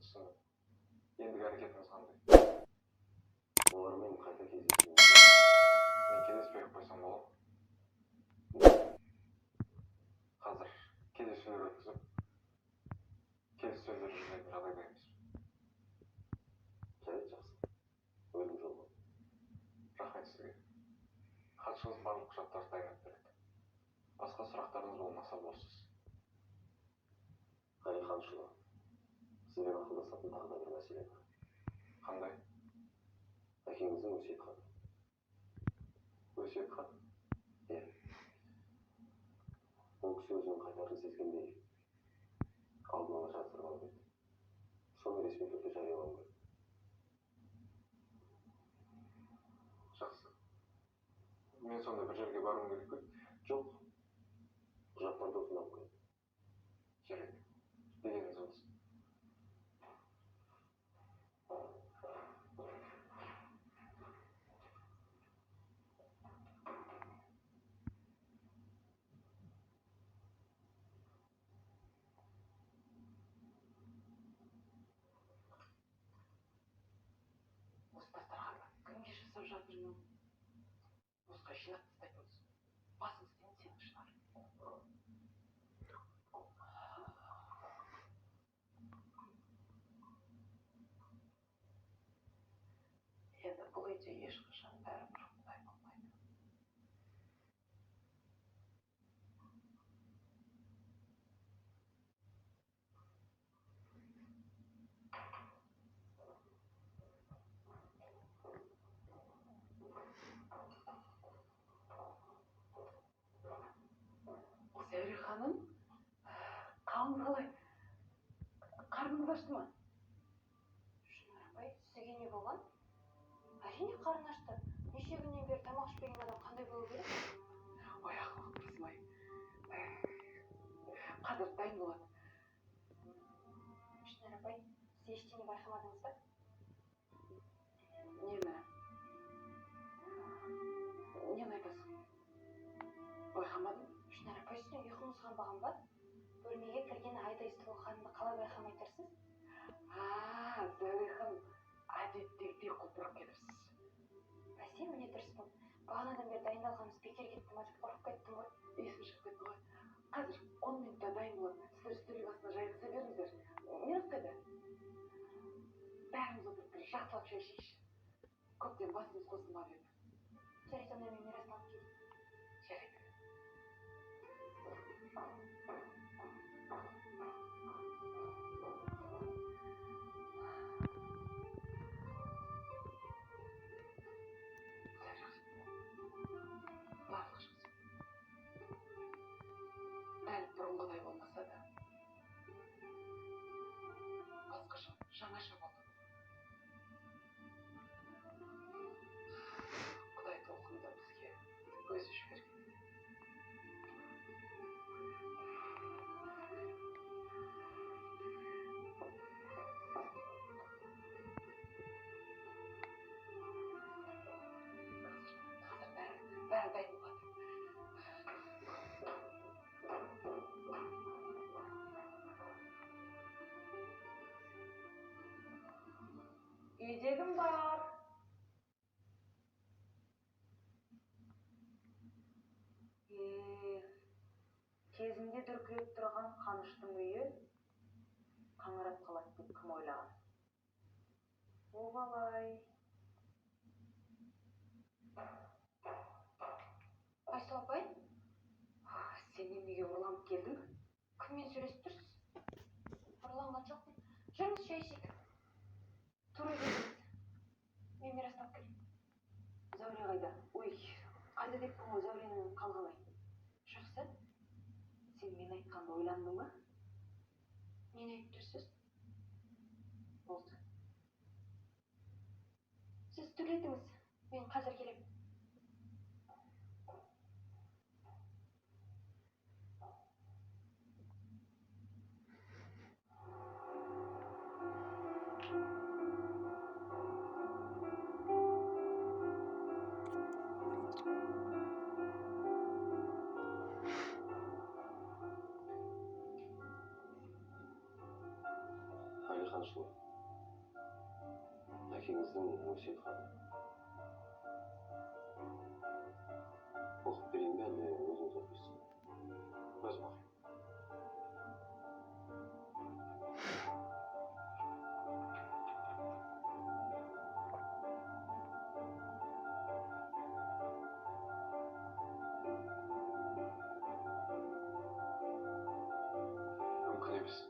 түсіндім. Ендігі әрекетіңіз қандай? Олармен қайта кездесуім. Мен кездеспей-ақ қойсам болады ма? Қазір кездесулер өткізіп, келіссөздер жүргізетін жағдайдамыз. Жарайды, жақсы. Өлім жолы. Рахмет сізге. Хатшыңыз барлық құжаттарды дайындап береді. Басқа сұрақтарыңыз болмаса босыз. Ғали Ханшұлы, сізбен ақылдасатын тағы да бір мәселе бар. Қандай? Әкеңіздің өсиет хаты. Өсиет хат? Иә. Ол кісі өзінің қайтарын сезгендей алдын ала жаздырып алып еді. Соны ресми түрде жариялауым керек. Жақсы. Мен сонда бір жерге баруым керек пе? Жоқ. Құжаттарды осында алып қойды. Жарайды. Дегеніңіз болсын. Осы дастарханды кімге жасап жатырмын? Осыға жинап тастайтынбыз. Басымыздан сен шығар. Енді бұл үйде ешқашан бәрібір құдай болмайды. Зәуре ханым, қалыңыз қалай? Қарныңыз ашты ма? Шынар апай, сізге не болған? Әрине қарны ашты. Неше күннен бері тамақ ішпеген адам қандай болу керек? Ой, ақымақ құрсым-ай. Қазір дайын болады. Шынар апай, сіз ештеңе байқамадыңыз ба? Нені айтасың? Байқамадым. Шынар апай, үстіне ұйқыңыз қанбаған ба? Бөлмеге кірген айдай сұлу ханымды қалай байқамай тұрсыз? Зәуре ханым, әдеттегідей құлпырып кетіпсіз. Бәсе, міне дұрыс болды. Бағанадан бері дайындалғанымыз бекер кетті ма деп қорқып кеттім ғой. Есім шығып кетті ғой. Қазір 10 минутта дайын болады. Сіздер үстел басына жайғаса беріңіздер. Мирас қайда? Бәріміз отырып бір жақсылап шай ішейікші. Көптен басымыз қосылмап еді. Жарайды, онда мен Мирасты алып келейін. Жарайды. Барлық жақсы. Әлі бұрынғыдай болмаса да басқаша, жаңаша болды. Құдай толқынды бізге өзі жіберген. Қазір бәрі дайын болады. Үйде кім бар? Кезінде дүркіреп тұрған қаныштың үйі қаңырап қалады деп кім ойлаған? Обалай. Айсұлу апай? Сен неге ұрланып келдің? Кіммен сөйлесіп тұрсыз? Ұрланған жоқпын. Жүріңіз, шай ішейік. Тура келдіңіз. Мен Мирасты алып келейін. Зәуре қайда? Ой, қайда деппін ғой, Зәуренің қалғалай. Жақсы. Сен мен айтқанды ойландың ба? Нені айтып тұрсыз? Болды. Сіз төледіңіз. Мен қазір келемін. ханшылық. Әкеңіздің өсиет хаты. Оқып берейін бе, әлде өзіңіз оқисыз? Өзім оқимын. Мүмкін емес.